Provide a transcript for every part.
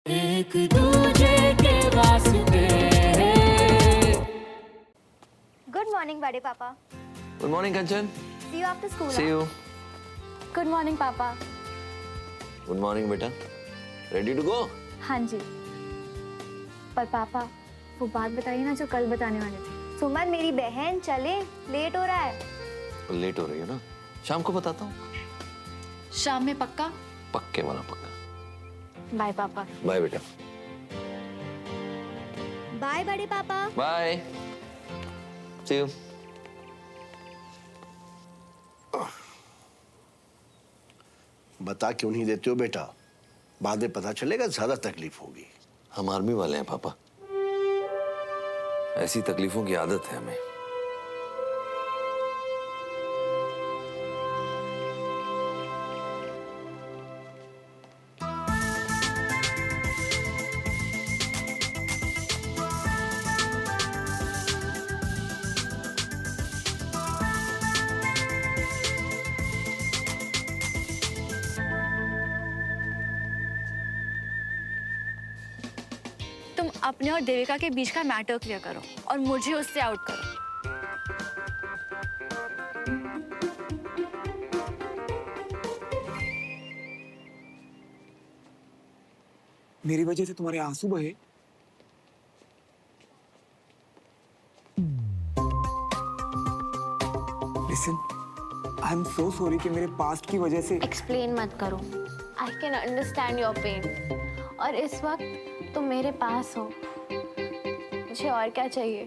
एक दूजे के वास्ते। Good morning, बड़े पापा. Good morning, Kanchan. See you after school. See you. Good morning, पापा. Good morning, बेटा. Ready to go? हाँ जी. पर पापा, वो बात बताइए ना जो कल बताने वाले थे. सुमन मेरी बहन चले, लेट हो रहा है. लेट हो रही है ना? शाम को बताता हूँ. शाम में पक्का? पक्के वाला पक्का. बाय पापा. बाय बेटा. बाय बड़े पापा. बाय. See you. बता क्यों नहीं देते हो बेटा? बाद में पता चलेगा ज्यादा तकलीफ होगी. हम आर्मी वाले हैं पापा. ऐसी तकलीफों की आदत है हमें. तुम अपने और देविका के बीच का मैटर क्लियर करो और मुझे उससे आउट करो. मेरी वजह से तुम्हारे आंसू बहे. Listen, I am so sorry कि मेरे पास्ट की वजह से. एक्सप्लेन मत करो. I can understand your pain. और इस वक्त तुम मेरे पास हो. मुझे और क्या चाहिए?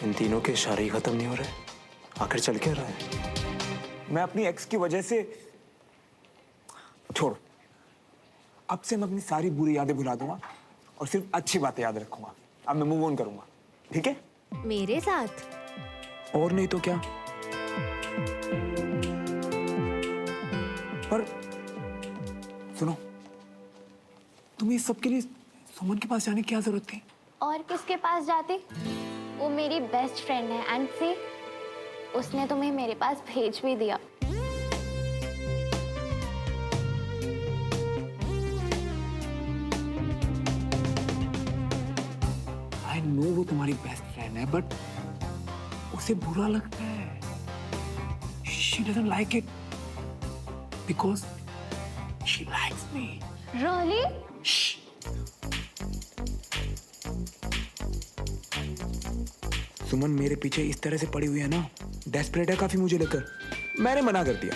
इन तीनों के इशारे ही खत्म नहीं हो रहे. आखिर चल क्या रहा है? मैं अपनी एक्स की वजह से. छोड़. अब से मैं अपनी सारी बुरी यादें भुला दूंगा और सिर्फ अच्छी बातें याद रखूंगा. अब मैं मूव ऑन करूंगा. ठीक है? मेरे साथ? और नहीं तो क्या. पर सुनो, तुम्हें इस सब के लिए सुमन के पास जाने की क्या जरूरत थी? और किसके पास जाती? वो मेरी बेस्ट फ्रेंड है एंड सी उसने तुम्हें मेरे पास भेज भी दिया. आई नो वो तुम्हारी बेस्ट फ्रेंड है, बट उसे बुरा लगता है. She doesn't like it because she likes me. Really? Suman मेरे पीछे इस तरह से पड़ी हुई है ना, डेस्परेट है काफी मुझे लेकर. मैंने मना कर दिया.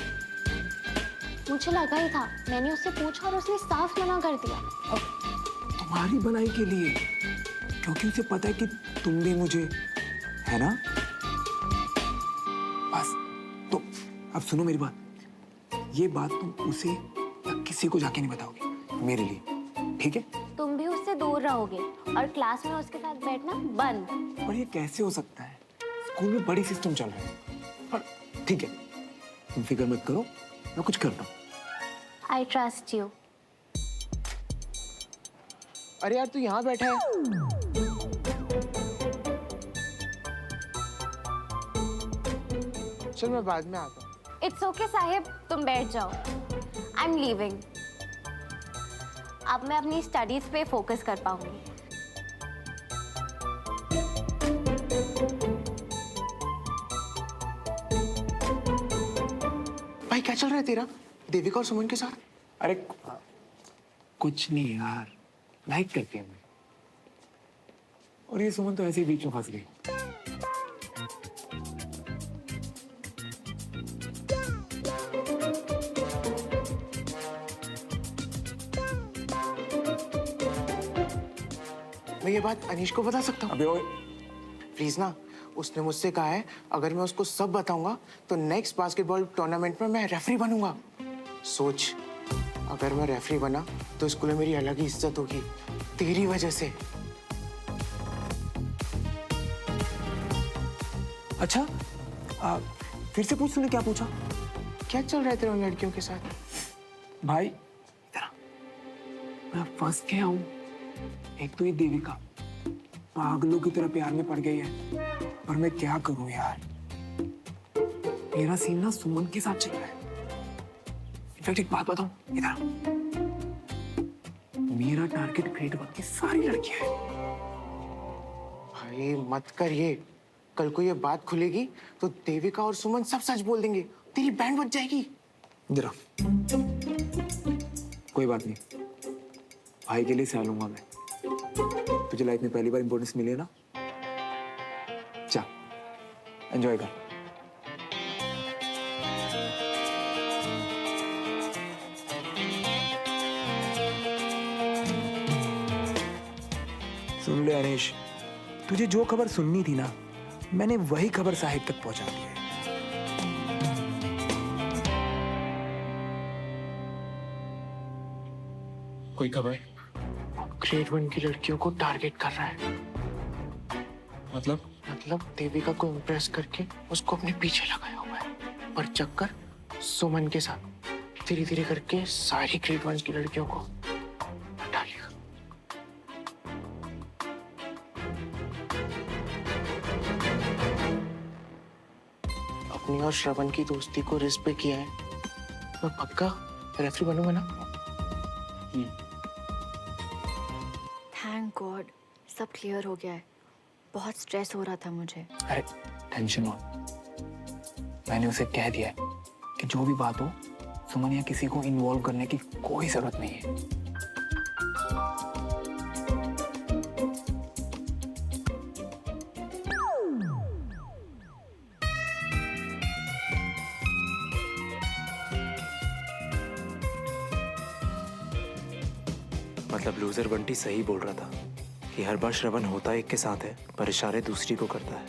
मुझे लगा ही था. मैंने उससे पूछा और उसने साफ मना कर दिया. तुम्हारी भलाई के लिए, क्योंकि उसे पता है कि तुम भी मुझे, है ना? बस. तो अब सुनो मेरी बात. ये बात तुम उसे या किसी को जाके नहीं बताओगे मेरे लिए, ठीक है? तुम भी उससे दूर रहोगे और क्लास में उसके साथ बैठना बंद. पर ये कैसे हो सकता है? स्कूल में बड़ी सिस्टम चल रहा है. पर ठीक है, तुम फिक्र मत करो, मैं कुछ करता हूँ. I trust you. अरे यार तू यहाँ बैठा है. चल मैं बाद में आता हूँ. इट्स ओके साहिब, तुम बैठ जाओ. I am leaving. अब मैं अपनी स्टडीज पे फोकस कर पाऊंगी. भाई क्या चल रहा है तेरा देविका और सुमन के साथ? अरे कुछ नहीं यार, लाइक करती है मैं. और ये सुमन तो ऐसे ही बीच में फंस गई. मैं ये बात अनीश को बता सकता हूँ? अबे ओए, प्लीज ना. उसने मुझसे कहा है अगर मैं उसको सब बताऊंगा तो नेक्स्ट बास्केटबॉल टूर्नामेंट में मैं रेफरी बनूंगा. सोच, अगर मैं रेफरी बना तो स्कूल में मेरी अलग ही इज्जत होगी तेरी वजह से. अच्छा, फिर से पूछ. तूने क्या पूछा? क्या चल रहा है तेरे उन लड़कियों के साथ? भाई इधर आ. मैं फंस गया हूँ. एक तो ये देविका, पागलों की तरह प्यार में पड़ गई है, पर मैं क्या करूं यार। मेरा सीन ना सुमन के साथ चल रहा है। इनफैक्ट एक बात बताऊं, इधर मेरा टारगेट ग्रेड 1 की सारी लड़कियां हैं। भाई मत कर ये। कल को ये बात खुलेगी तो देविका और सुमन सब सच बोल देंगे, तेरी बैंड बज जाएगी। जरा कोई बात नहीं, भाई के लिए सह लूंगा मैं। तुझे लाइफ में पहली बार इंपॉर्टेंस मिली है ना, जा एंजॉय कर। सुन ले अनीश, तुझे जो खबर सुननी थी ना, मैंने वही खबर साहिब तक पहुंचा दी है। कोई खबर? ग्रेड 1 की लड़कियों को टारगेट कर रहा है। मतलब देविका को इम्प्रेस करके उसको अपने पीछे लगाया हुआ है, पर चक्कर सुमन के साथ धीरे धीरे करके सारी ग्रेड 1 की लड़कियों को हटा लिया। अपनी और श्रवण की दोस्ती को रिस्क पे किया है। मैं पक्का रेफरी बनूंगा ना। थैंक गॉड, सब क्लियर हो गया है। बहुत स्ट्रेस हो रहा था मुझे। अरे टेंशन मत, मैंने उसे कह दिया है कि जो भी बात हो सुमन या किसी को इन्वॉल्व करने की कोई जरूरत नहीं है। मतलब लूजर बंटी सही बोल रहा था कि हर बार श्रवण होता एक के साथ है, पर इशारे दूसरी को करता है।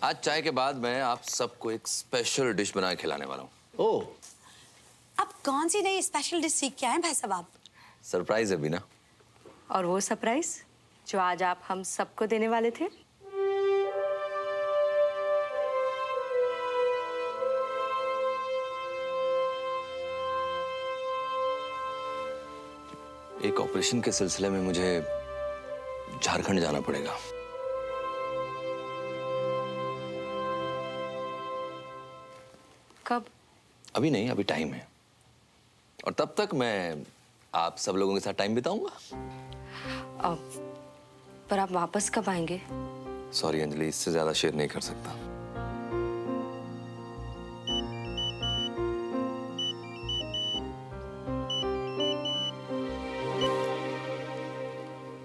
आज चाय के बाद मैं आप सबको एक स्पेशल डिश बना के खिलाने वाला हूँ। ओह, अब कौन सी नई स्पेशल डिश सीख के आए भाई साहब आप? सरप्राइज है बीना। और वो सरप्राइज जो आज आप हम सबको देने वाले थे? एक ऑपरेशन के सिलसिले में मुझे झारखंड जाना पड़ेगा। कब? अभी नहीं, अभी टाइम है, और तब तक मैं आप सब लोगों के साथ टाइम बिताऊंगा। पर आप वापस कब आएंगे? सॉरी अंजलि, इससे ज्यादा शेयर नहीं कर सकता।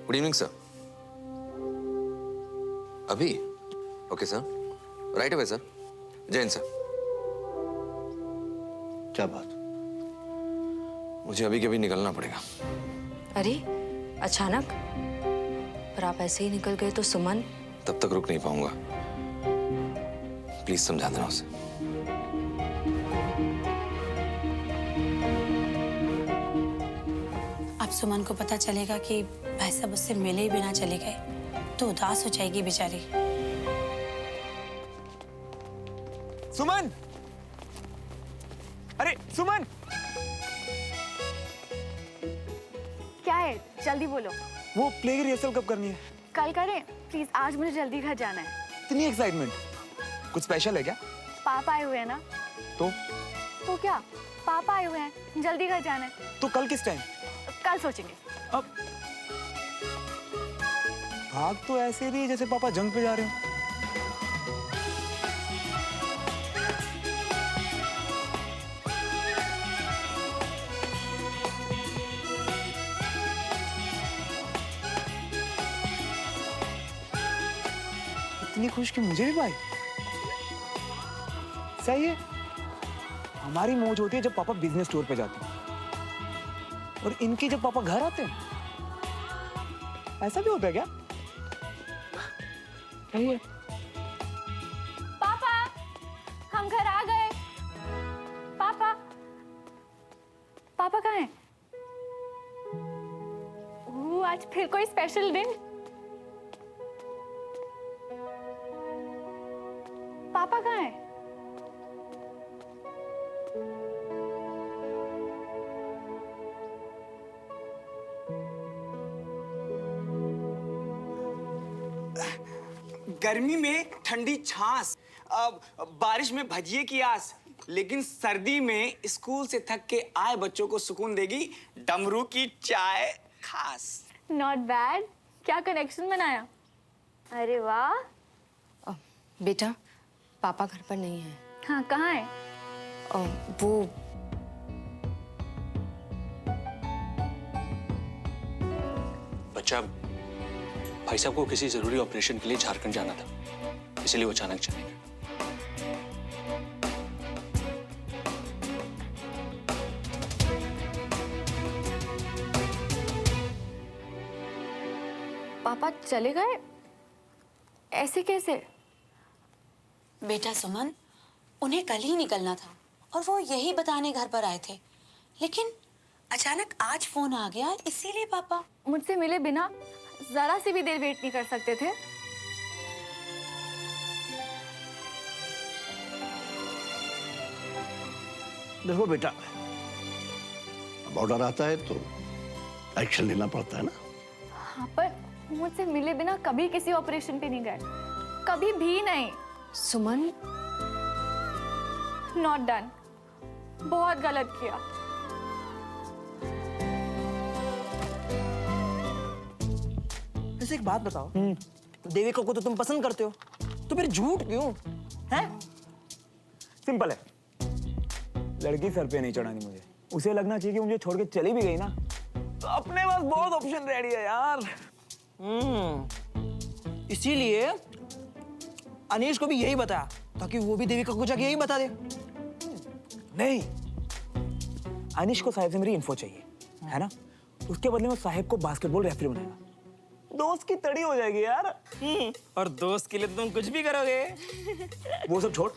Good evening sir. अभी? Okay sir, right away sir. Jain sir. क्या बात? मुझे अभी के अभी निकलना पड़ेगा। अरे अचानक? पर आप ऐसे ही निकल गए तो सुमन? तब तक रुक नहीं पाऊंगा, प्लीज समझा देना उसे। अब सुमन को पता चलेगा कि भाई साहब उससे मिले ही बिना चले गए तो उदास हो जाएगी बेचारी। सुमन! अरे सुमन! क्या है, जल्दी बोलो। वो प्ले की रिहर्सल कब करनी है? कल करें प्लीज, आज मुझे जल्दी घर जाना है। इतनी एक्साइटमेंट? कुछ स्पेशल है क्या? पापा आए हुए हैं ना। तो क्या, पापा आए हुए हैं, जल्दी घर जाना है। तो कल किस टाइम? कल सोचेंगे। अब भाग तो ऐसे रही है जैसे पापा जंग पे जा रहे हो। इतनी खुश कि मुझे भी भाई? सही है। हमारी मौज होती है जब पापा बिजनेस टूर पे जाते हैं, और इनकी जब पापा घर आते हैं। ऐसा भी होता है क्या? सही है। पापा, हम घर आ गए। पापा, पापा कहाँ हैं? ओह, आज फिर कोई स्पेशल दिन। पापा कहाँ हैं? गर्मी में ठंडी छाछ, बारिश में भजिए की आस, लेकिन सर्दी में स्कूल से थक के आए बच्चों को सुकून देगी डमरू की चाय खास। Not bad. क्या कनेक्शन बनाया। अरे वाह। बेटा पापा घर पर नहीं है। हाँ, कहाँ है? वो बच्चा, भाई साहब को किसी जरूरी ऑपरेशन के लिए झारखंड जाना था, इसलिए वो अचानक चले गए। पापा चले गए? ऐसे कैसे? बेटा सुमन, उन्हें कल ही निकलना था और वो यही बताने घर पर आए थे, लेकिन अचानक आज फोन आ गया, इसीलिए पापा मुझसे मिले बिना जरा सी भी देर वेट नहीं कर सकते थे? देखो बेटा, अब ऑर्डर आता है तो एक्शन लेना पड़ता है ना। हाँ, पर मुझसे मिले बिना कभी किसी ऑपरेशन पे नहीं गए, कभी भी नहीं। सुमन, नॉट डन। बहुत गलत किया। वैसे एक बात बताओ, देविका को तो तुम पसंद करते हो, तो फिर झूठ क्यों? हैं? सिंपल है, लड़की सर पे नहीं चढ़ानी मुझे। उसे लगना चाहिए कि मुझे छोड़ के चली भी गई ना तो अपने पास बहुत ऑप्शन रेडी है यार। इसीलिए अनीश को भी यही बताया ताकि वो भी देविका को जाके यही बता दे। नहीं, अनीश को साहिब से मेरी इन्फो चाहिए, है ना? उसके बदले में साहिब को बास्केटबॉल रेफरी बनाएगा। दोस्त की तड़ी हो जाएगी यार। और दोस्त के लिए तुम कुछ भी करोगे। वो सब छोड़,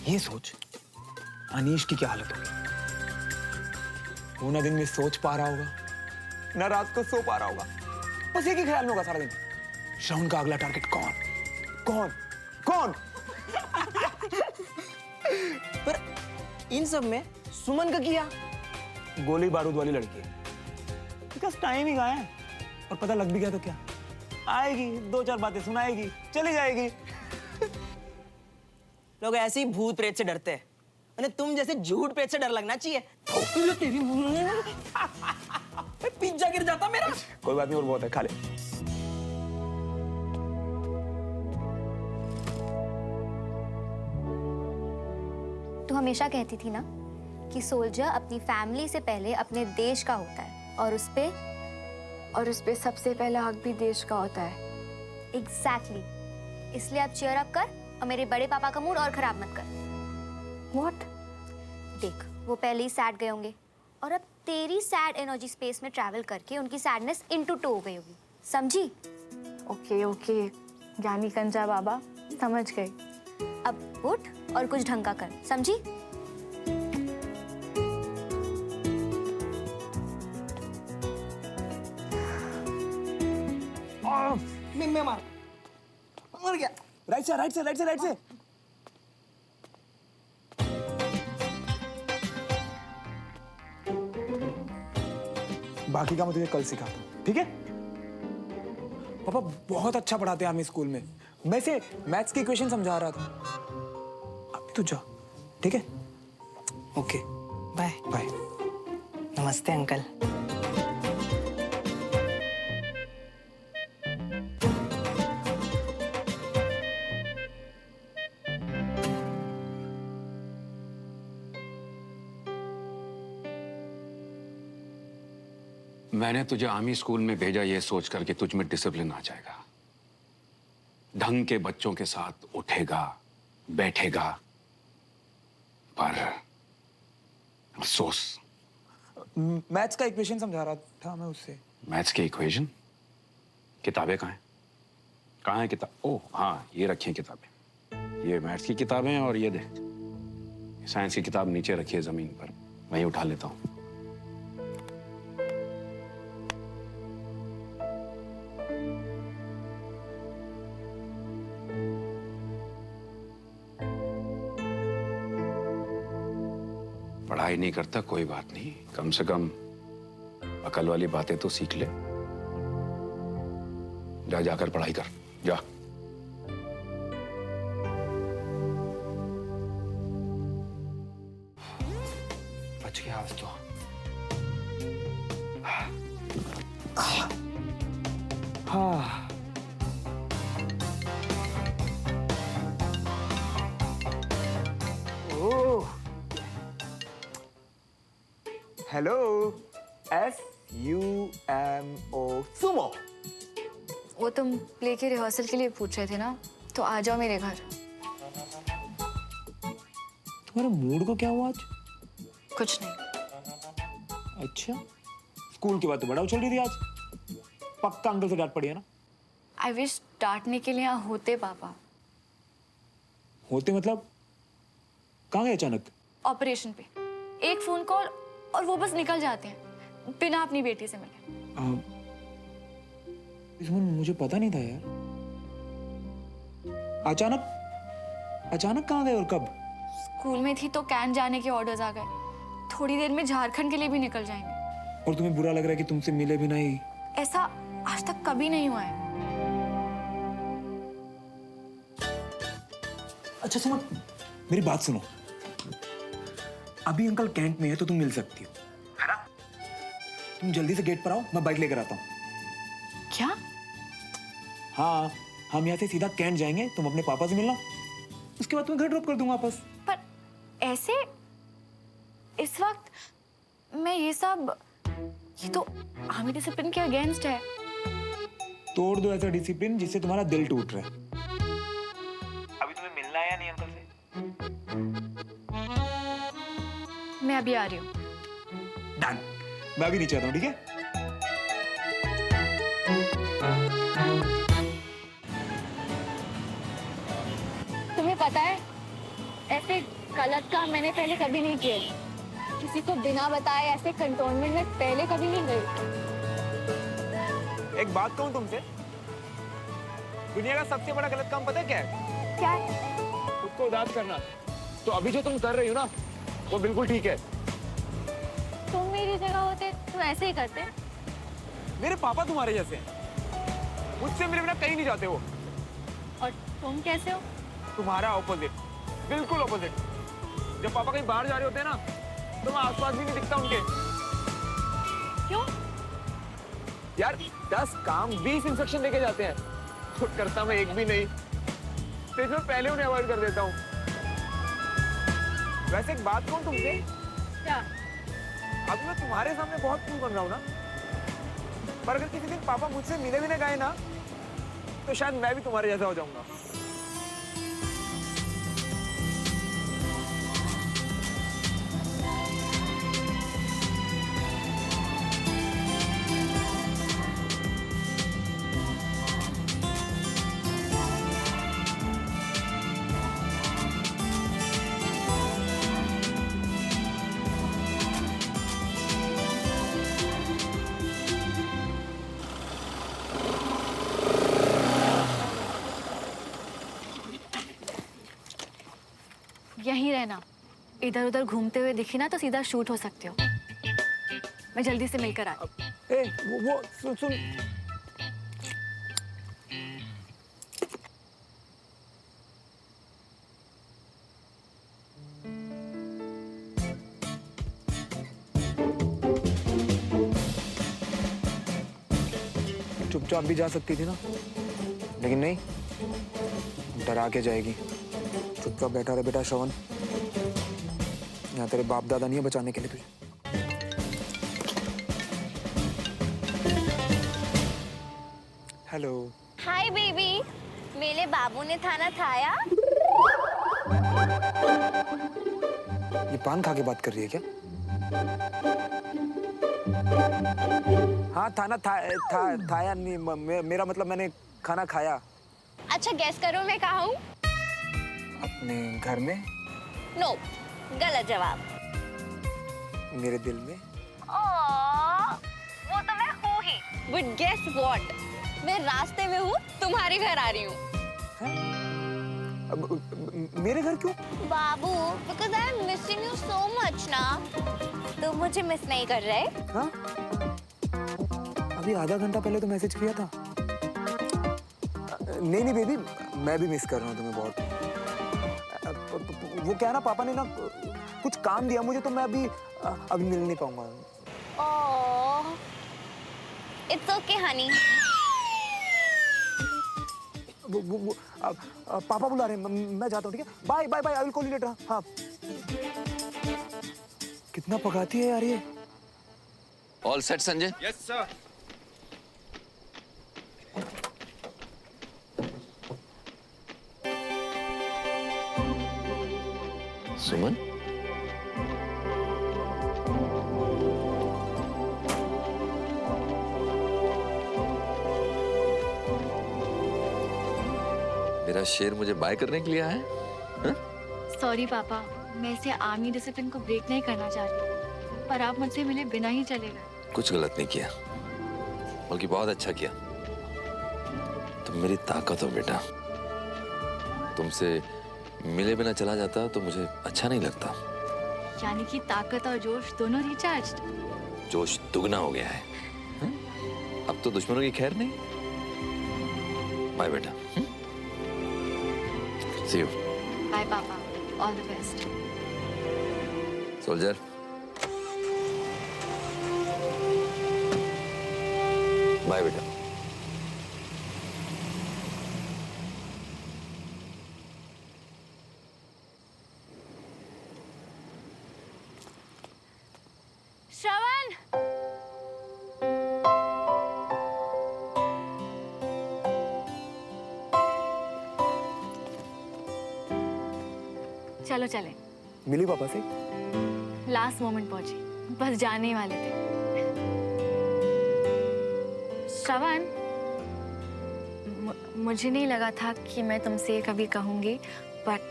ये सोच अनीश की क्या हालत होगी। वो ना दिन में सोच पा रहा होगा, ना रात को सो पा रहा होगा, बस एक ही ख्याल में होगा सारा दिन, श्रवण का अगला टारगेट कौन कौन कौन। पर इन सब में सुमन का किया? गोली बारूद वाली लड़की है, बिकॉज टाइम ही कहाँ है, और पता लग भी गया तो क्या, आएगी, दो चार बातें सुनाएगी, चली जाएगी। लोग ऐसे ही भूत प्रेत से डरते हैं, तुम जैसे झूठ प्रेत से डर लगना चाहिए। तेरी पिज्जा गिर जाता मेरा। कोई बात नहीं, और बहुत है, खा ले। तू हमेशा कहती थी ना कि सोल्जर अपनी फैमिली से पहले अपने देश का होता है, और उस पे सबसे पहला हक भी देश का होता है। एग्जैक्टली। इसलिए अब चीयर अप कर और मेरे बड़े पापा का मूड और खराब मत कर। What? देख, वो पहले ही सैड गए होंगे और अब तेरी सैड एनर्जी स्पेस में ट्रैवल करके उनकी सैडनेस इनटू टू हो गई होगी, समझी? ओके, ज्ञानी कंजा बाबा, समझ गई। अब उठ और कुछ ढंग का कर, समझी? मैं मर गया। राइट से, राइट से, राइट से, राइट से। बाकी का मैं तुझे कल सिखाता हूँ, ठीक है? पापा बहुत अच्छा पढ़ाते हैं हमें स्कूल में। मैं से मैथ्स की इक्वेशन समझा रहा था। अब तू जा, ठीक है? Okay, bye bye. नमस्ते अंकल। मैंने तुझे आर्मी स्कूल में भेजा ये सोच कर कि तुझ में डिसिप्लिन आ जाएगा, ढंग के बच्चों के साथ उठेगा बैठेगा, पर अफसोस। मैथ्स का इक्वेशन समझा रहा था मैं उससे। मैथ्स की इक्वेशन? किताबें कहाँ हैं? कहाँ है किताब? ओह हाँ, ये रखी हैं किताबें। ये मैथ्स की किताबें हैं और ये देख, साइंस की किताब नीचे रखी है जमीन पर, वहीं उठा लेता हूँ। पढ़ाई नहीं करता कोई बात नहीं, कम से कम अकल वाली बातें तो सीख ले। जा, जाकर पढ़ाई कर, जा। हाँ। ओह, हेलो, SUMO, सुमो। वो तुम प्ले के रिहर्सल के लिए पूछ रहे थे ना, तो आ जाओ मेरे घर। तुम्हारे मूड को क्या हुआ आज? कुछ नहीं। अच्छा, स्कूल की बात तो बड़ा उछल रही थी आज। पक्का अंकल से डांट पड़ी है ना? आई विश डांटने के लिए यहाँ होते पापा। होते मतलब? कहाँ गए अचानक? ऑपरेशन पे। एक फोन कॉल और वो बस निकल जाते हैं बिना अपनी बेटी से मिले। इसमें मुझे पता नहीं था यार। अचानक कहाँ गए और कब? स्कूल में थी तो कैन जाने के ऑर्डर्स आ गए। थोड़ी देर में झारखंड के लिए भी निकल जाएंगे। और तुम्हें बुरा लग रहा है कि तुमसे मिले भी नहीं? ऐसा आज तक कभी नहीं हुआ है। अच्छा सुनो, मेरी बात सुनो। अभी अंकल कैंट में है तो तुम मिल सकती हो, है ना? तुम जल्दी से गेट पर आओ, मैं बाइक लेकर आता हूँ। क्या? हाँ, हम यहाँ से सीधा कैंट जाएंगे, तुम अपने पापा से मिलना, उसके बाद तुम्हें घर ड्रॉप कर दूंगा वापस। पर ऐसे इस वक्त मैं ये तो आर्मी डिसिप्लिन के अगेंस्ट है। तोड़ दो ऐसा डिसिप्लिन जिससे तुम्हारा दिल टूट रहा है। अभी तुम्हें मिलना है या नहीं अंकल से? मैं अभी आ रही हूँ। डन। मैं अभी नीचे आता हूँ, ठीक है? तुम्हें पता है ऐसे गलत काम मैंने पहले कभी नहीं किए। किसी को बिना बताए ऐसे कंटोनमेंट में पहले कभी नहीं गई। एक बात कहूँ तुमसे, दुनिया का सबसे बड़ा गलत काम पता है क्या है? क्या है? खुद को उदास करना। तो अभी जो तुम कर रही हो ना, वो बिल्कुल ठीक है। तुम मेरी जगह होते तो ऐसे ही करते। मेरे पापा तुम्हारे जैसे हैं, मुझसे मेरे बिना कहीं नहीं जाते वो। और तुम कैसे हो? तुम्हारा ऑपोजिट, बिल्कुल ऑपोजिट। जब पापा कहीं बाहर जा रहे होते हैं ना, तो मैं आसपास भी नहीं दिखता उनके। क्यों? यार 10 काम 20 इंस्ट्रक्शन लेके जाते हैं, खुद करता मैं एक भी नहीं। तो इसमें पहले उन्हें अवॉइड कर देता हूँ। वैसे एक बात कहूँ तुमसे, क्या? अभी मैं तुम्हारे सामने बहुत कूल बन रहा हूँ ना, पर अगर किसी दिन पापा मुझसे मिले भी ना गए ना, तो शायद मैं भी तुम्हारे जैसा हो जाऊंगा। यहीं रहना। इधर उधर घूमते हुए दिखी ना तो सीधा शूट हो सकते हो। मैं जल्दी से मिलकर आती। ए, वो सुन। चुपचाप भी जा सकती थी ना, लेकिन नहीं, डरा के जाएगी। चुपचाप बैठा रहे बेटा श्रवण, यहाँ तेरे बाप दादा नहीं है बचाने के लिए तुझे। हेलो। हाय बेबी, मेरे बाबू ने खाना खाया? ये पान खा के बात कर रही है क्या? हाँ, थाया नहीं, मेरा मतलब मैंने खाना खाया। अच्छा गैस करो मैं कहाँ हूँ? अपने घर में? नो, गलत जवाब। मेरे दिल में? वो तो मैं हूँ ही। But guess what? मैं रास्ते में हूँ, तुम्हारे घर आ रही हूँ। मेरे घर क्यों? बाबू, because I am missing you so much ना। तुम मुझे मिस नहीं कर रहे? हाँ? अभी आधा घंटा पहले तो मैसेज किया था। नहीं बेबी, मैं भी मिस कर रहा हूँ तुम्हें बहुत। वो क्या है ना, पापा ने ना कुछ काम दिया मुझे, तो मैं अभी मिल नहीं पाऊंगा। ओह, it's okay honey। पापा बुला रहे हैं, मैं जाता हूँ, ठीक है? Bye bye bye, I will call you later. हाँ। कितना पकाती है यार ये। All set Sanjay? Yes sir. Suman, मेरा शेर मुझे बाय करने के लिए आया है? सॉरी पापा, मैं इसे आर्मी डिसिप्लिन को ब्रेक नहीं करना चाह रही, पर आप मुझसे मिले बिना ही चले गए। कुछ गलत नहीं किया, बल्कि बहुत अच्छा किया। तुम मेरी ताकत हो बेटा। तुमसे मिले बिना चला जाता तो मुझे अच्छा नहीं लगता। यानी कि ताकत और जोश दोनों रिचार्ज। जोश दुगना हो गया है। अब तो दुश्मनों की खैर नहीं। बाय बेटा। See you. बाय पापा, all the best. Soldier, bye बेटा। श्रवण, चलो चले। मिली पापा से? लास्ट मोमेंट पहुंची, बस जाने ही वाले थे। श्रवण, मुझे नहीं लगा था कि मैं तुमसे कभी कहूंगी, but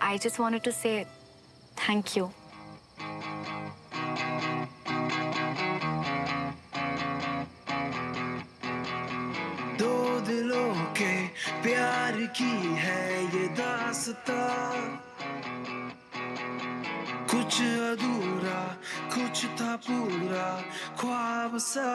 I just wanted to say thank you. दो दिलों के प्यार की है ये दास्तां, कुछ अधूरा कुछ था पूरा ख्वाब सा।